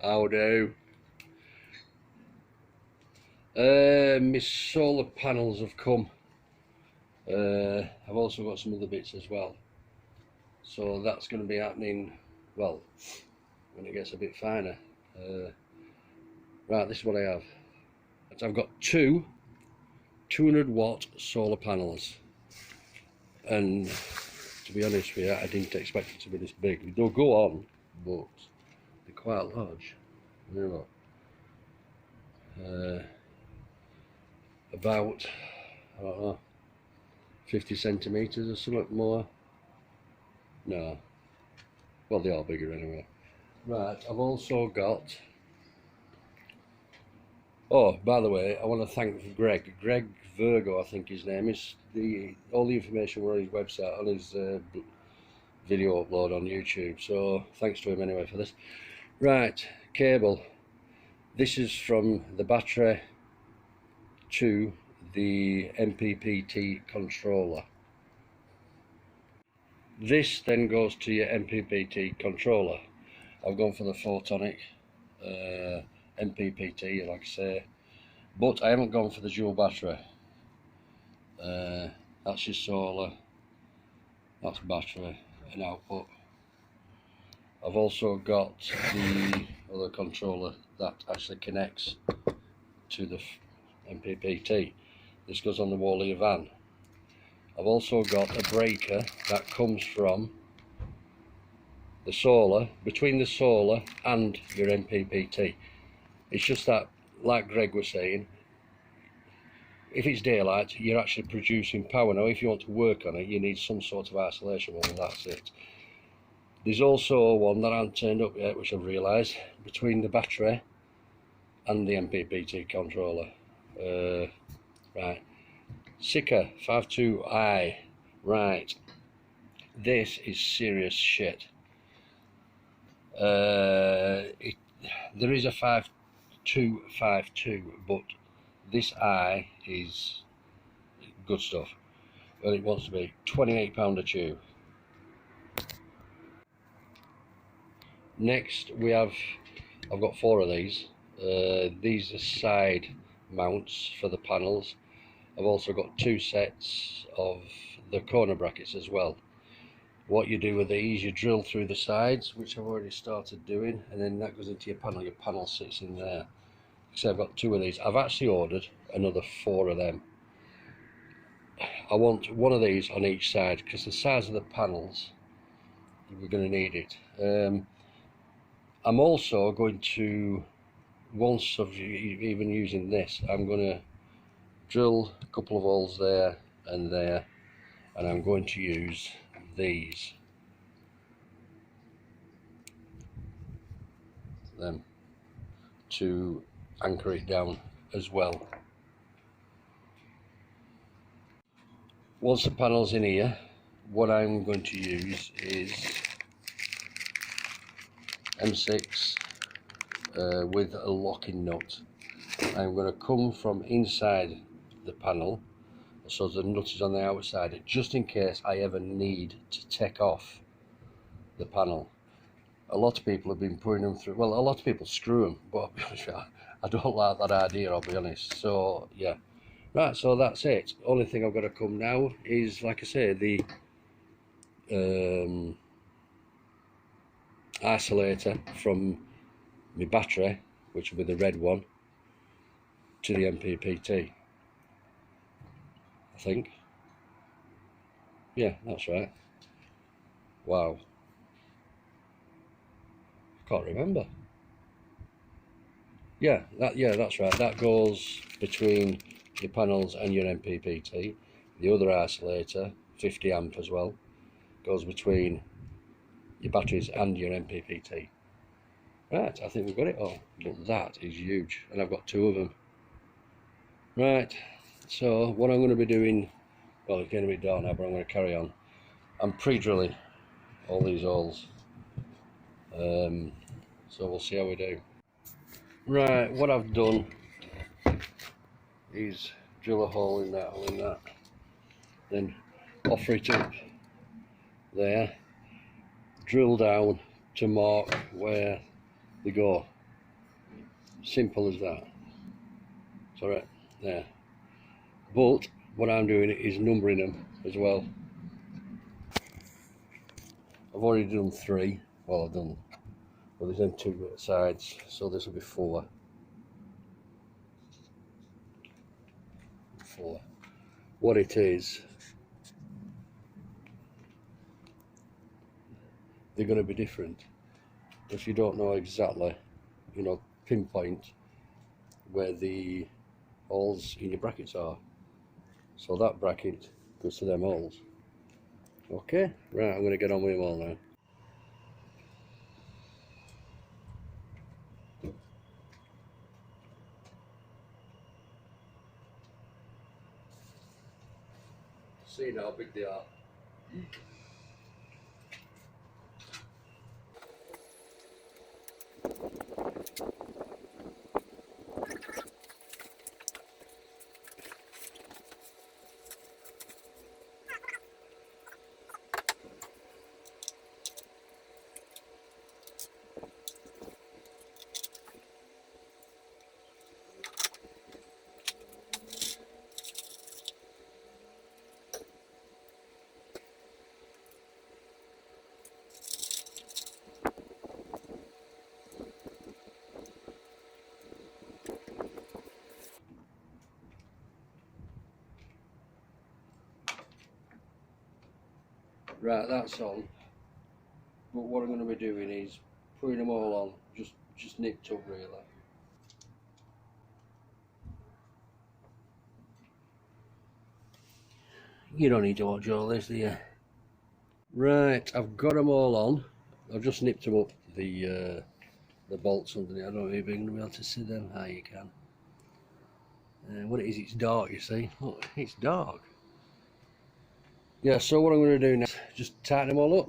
How do? My solar panels have come. I've also got some other bits as well. So that's going to be happening, well, when it gets a bit finer. Right, this is what I have. I've got two 200-watt solar panels. And to be honest with you, I didn't expect it to be this big. They'll go on, but they're quite large. You know, about, I don't know, 50 centimetres or something more. No, well, they are bigger anyway. Right, I've also got, oh, by the way, I want to thank Greg Virgo, I think his name is. All the information were on his website, on his video upload on YouTube, so thanks to him anyway for this. Right, cable. This is from the battery to the MPPT controller. This then goes to your MPPT controller. I've gone for the photonic MPPT, like I say, but I haven't gone for the dual battery. That's your solar, that's battery and output. I've also got the other controller that actually connects to the MPPT. This goes on the wall of your van. I've also got a breaker that comes from the solar, between the solar and your MPPT. It's just that, like Greg was saying, if it's daylight, you're actually producing power. Now, if you want to work on it, you need some sort of isolation one, and that's it. There's also one that hasn't turned up yet, which I've realised, between the battery and the MPPT controller. Right, Sika 52i. Right, this is serious shit. There is a 5252, but this I is good stuff. Well, it wants to be £28 a tube. Next we have, I've got 4 of these. These are side mounts for the panels. I've also got 2 sets of the corner brackets as well. What you do with these, you drill through the sides, which I've already started doing, and then that goes into your panel. Your panel sits in there. So I've got 2 of these. I've actually ordered another 4 of them. I want one of these on each side because the size of the panels, we're going to need it. I'm also going to, once of even using this, I'm going to drill a couple of holes there and there, and I'm going to use these, them, to anchor it down as well. Once the panel's in here, what I'm going to use is M6 with a locking nut. I'm going to come from inside the panel, so the nut is on the outside, just in case I ever need to take off the panel. A lot of people have been putting them through, well, a lot of people screw them, but I'll be honest with you, I don't like that idea, I'll be honest. So yeah, right, so that's it. Only thing I've got to come now is, like I say, the isolator from my battery, which will be the red one, to the MPPT, I think. Yeah, that's right. Wow, I can't remember. Yeah, that's right. That goes between your panels and your MPPT. The other isolator, 50 amp as well, goes between your batteries and your MPPT. Right, I think we've got it all. But that is huge, and I've got 2 of them. Right, so what I'm going to be doing, well, it's going to be dark now, but I'm going to carry on. I'm pre-drilling all these holes, so we'll see how we do. Right, what I've done is drill a hole in that, then offer it up there, drill down to mark where they go. Simple as that. It's alright, there. But what I'm doing is numbering them as well. I've already done 3. Well, I've done, well, there's them 2 sides, so this will be 4. 4. What it is, they're going to be different if you don't know exactly, you know, pinpoint where the holes in your brackets are. So that bracket goes to them holes. Okay, right, I'm going to get on with them all now. See how big they are. Right, that's on. But what I'm going to be doing is putting them all on, just nipped up really. You don't need to watch all this, do you? Right, I've got them all on. I've just nipped them up, the bolts underneath. I don't know if you're going to be able to see them. How you can. What it is, it's dark, you see. Look, it's dark. Yeah, so what I'm going to do now is just tighten them all up.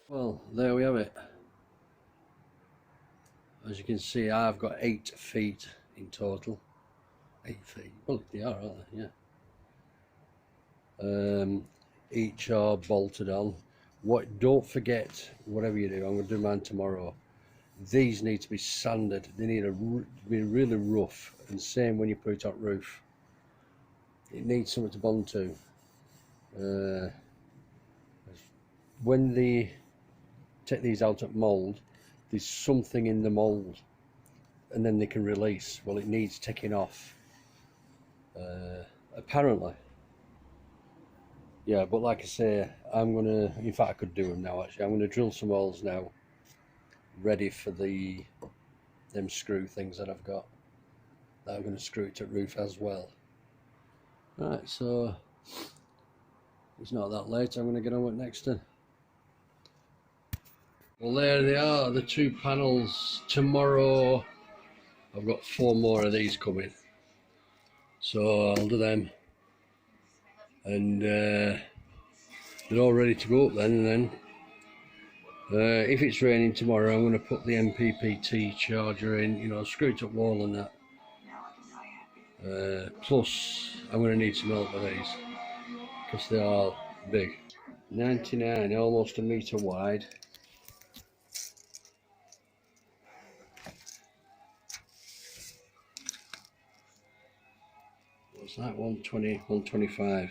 Well, there we have it. As you can see, I've got 8 feet in total. 8 feet. Well, they are, aren't they? Yeah. Each are bolted on. Don't forget, whatever you do, I'm going to do mine tomorrow. These need to be sanded. They need to be really rough. And same when you put it on roof. It needs something to bond to. When they take these out of mould, there's something in the mould, and then they can release. Well, it needs taking off. Apparently. Yeah, but like I say, I'm gonna, in fact I could do them now actually, I'm gonna drill some holes now, ready for them screw things that I've got, that I'm gonna screw it to roof as well. Right, so, it's not that late, I'm gonna get on with next then. Well, there they are, the 2 panels. Tomorrow, I've got 4 more of these coming, so I'll do them, and they're all ready to go up then. And then if it's raining tomorrow, I'm going to put the MPPT charger in, you know, screw it up wall and that. Plus I'm going to need some help with these because they are big. 99, almost a metre wide. What's that? 120, 125.